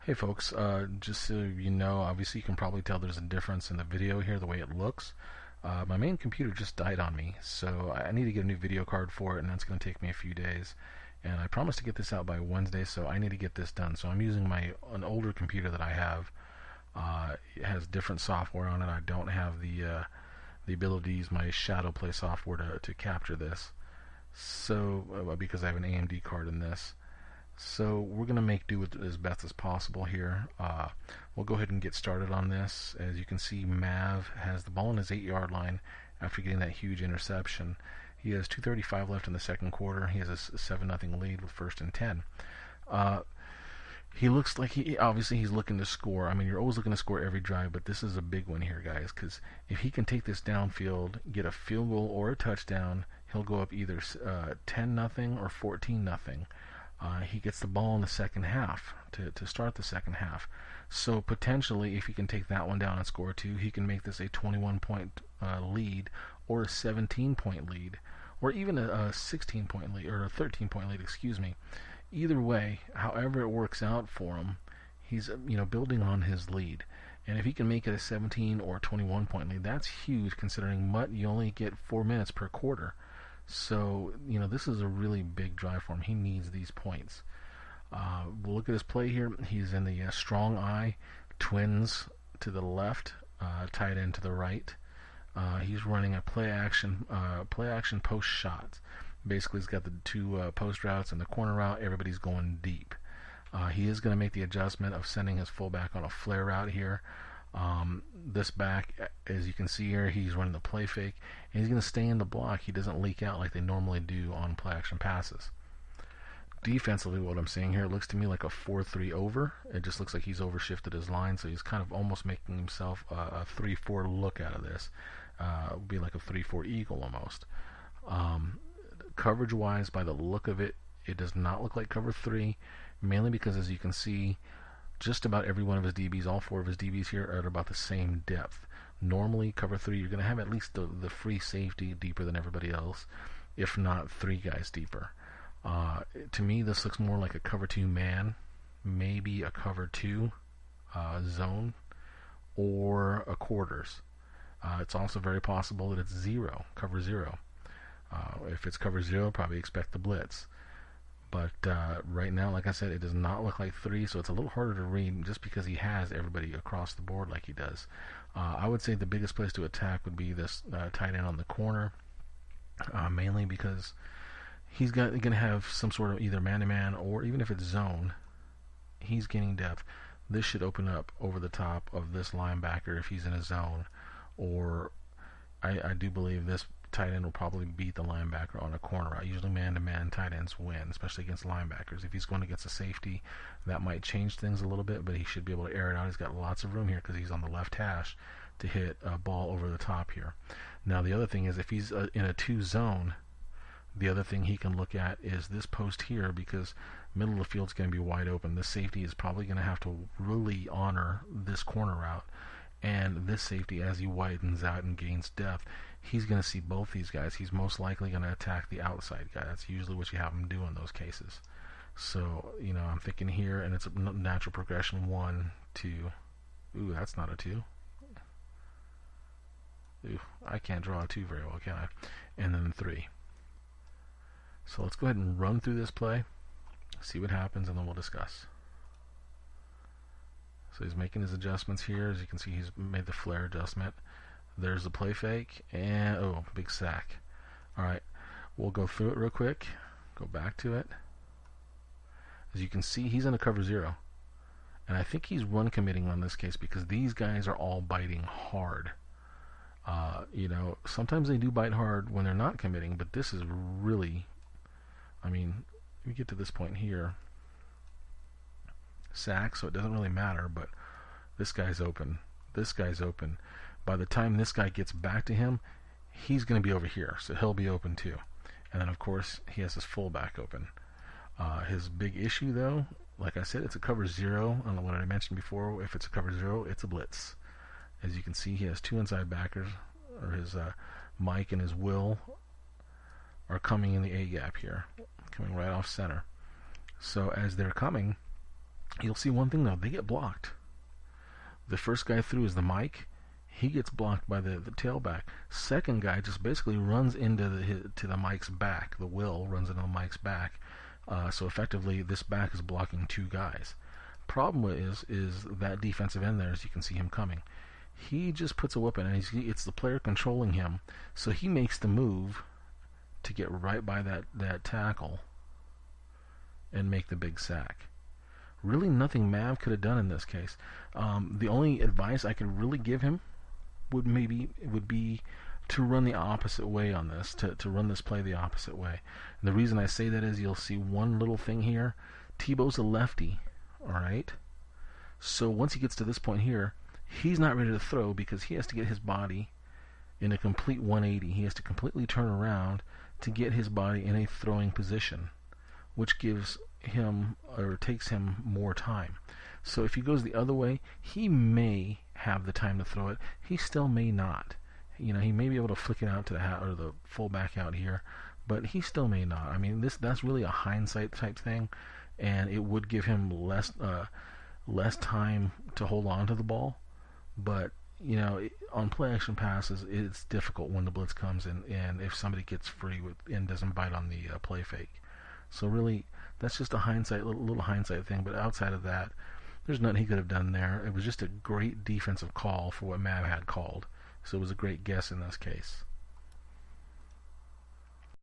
Hey folks, just so you know, obviously you can probably tell there's a difference in the video here, the way it looks. My main computer just died on me, so I need to get a new video card for it, and that's going to take me a few days. And I promised to get this out by Wednesday, so I need to get this done. So I'm using an older computer that I have. It has different software on it. I don't have the ability to use my Shadow Play software to capture this. So because I have an AMD card in this. So we're going to make do with it as best as possible here. We'll go ahead and get started on this. As you can see, Mav has the ball on his 8-yard line after getting that huge interception. He has 2:35 left in the second quarter. He has a 7-0 lead with 1st and 10. He looks like obviously he's looking to score. I mean, you're always looking to score every drive, but this is a big one here, guys, because if he can take this downfield, get a field goal or a touchdown, he'll go up either 10-0 or 14-0. He gets the ball in the second half to start the second half. So potentially, if he can take that one down and score 2, he can make this a 21-point lead or a 17-point lead or even a 16-point lead or a 13-point lead, excuse me. Either way, however it works out for him, he's building on his lead. And if he can make it a 17 or 21-point lead, that's huge considering you only get 4 minutes per quarter. So, this is a really big drive for him. He needs these points. We'll look at his play here. He's in the strong eye, twins to the left, tight end to the right. He's running a play action post shot. Basically, he's got the two post routes and the corner route. Everybody's going deep. He is going to make the adjustment of sending his fullback on a flare route here. This back, as you can see here, he's running the play fake, and he's going to stay in the block. He doesn't leak out like they normally do on play action passes. Defensively, what I'm seeing here, it looks to me like a 4-3 over. It just looks like he's overshifted his line, so he's kind of almost making himself a 3-4 look out of this. It would be like a 3-4 eagle almost. Coverage-wise, by the look of it, it does not look like cover 3, mainly because, as you can see, just about every one of his DBs, all 4 of his DBs here, are at about the same depth. Normally, cover 3, you're going to have at least the free safety deeper than everybody else, if not 3 guys deeper. To me, this looks more like a cover 2 man, maybe a cover 2 zone, or a quarters. It's also very possible that it's cover 0. If it's cover 0, probably expect the blitz. But right now, like I said, it does not look like 3, so it's a little harder to read just because he has everybody across the board like he does. I would say the biggest place to attack would be this tight end on the corner, mainly because he's going to have some sort of either man-to-man or even if it's zone, he's gaining depth. This should open up over the top of this linebacker if he's in a zone, or I do believe this tight end will probably beat the linebacker on a corner route. Usually man-to-man tight ends win, especially against linebackers. If he's going against a safety, that might change things a little bit, but he should be able to air it out. He's got lots of room here because he's on the left hash to hit a ball over the top here. Now the other thing is if he's in a 2 zone, the other thing he can look at is this post here because middle of the field is going to be wide open. This safety is probably going to have to really honor this corner route. And this safety, as he widens out and gains depth, he's going to see both these guys. He's most likely going to attack the outside guy. That's usually what you have him do in those cases. So, I'm thinking here, and it's a natural progression, 1, 2. Ooh, that's not a 2. Ooh, I can't draw a 2 very well, can I? And then 3. So let's go ahead and run through this play, see what happens, and then we'll discuss. So he's making his adjustments here. As you can see, he's made the flare adjustment. There's the play fake, and big sack. Alright, we'll go through it real quick. Go back to it. As you can see, he's in a cover 0. And I think he's run committing on this case because these guys are all biting hard. Sometimes they do bite hard when they're not committing, but this is really, let me get to this point here. Sack, so it doesn't really matter, but this guy's open. This guy's open. By the time this guy gets back to him, he's going to be over here, so he'll be open too. And then, of course, he has his fullback open. His big issue, though, like I said, it's a cover 0. I don't know what I mentioned before. If it's a cover 0, it's a blitz. As you can see, he has 2 inside backers, or his Mike and his Will are coming in the A gap here, coming right off center. So as they're coming, You'll see one thing though, they get blocked. The first guy through is the Mike. He gets blocked by the tailback. Second guy just basically runs into the Mike's back. The Will runs into the Mike's back. So effectively, this back is blocking two guys. Problem is that defensive end there, as you can see him coming. He just puts a weapon, and it's the player controlling him. So he makes the move to get right by that tackle and make the big sack. Really nothing Mav could have done in this case. The only advice I could really give him would be to run the opposite way on this, to run this play the opposite way. And the reason I say that is you'll see one little thing here. Tebow's a lefty, alright? So once he gets to this point here, he's not ready to throw because he has to get his body in a complete 180. He has to completely turn around to get his body in a throwing position, which gives him or takes him more time. So if he goes the other way, he may have the time to throw it. He still may not. He may be able to flick it out to the fullback out here, but he still may not. I mean, that's really a hindsight type thing, and it would give him less time to hold on to the ball. But on play action passes, it's difficult when the blitz comes in, and if somebody gets free and doesn't bite on the play fake. So really, that's just a little hindsight thing. But outside of that, there's nothing he could have done there. It was just a great defensive call for what Mav had called. So it was a great guess in this case.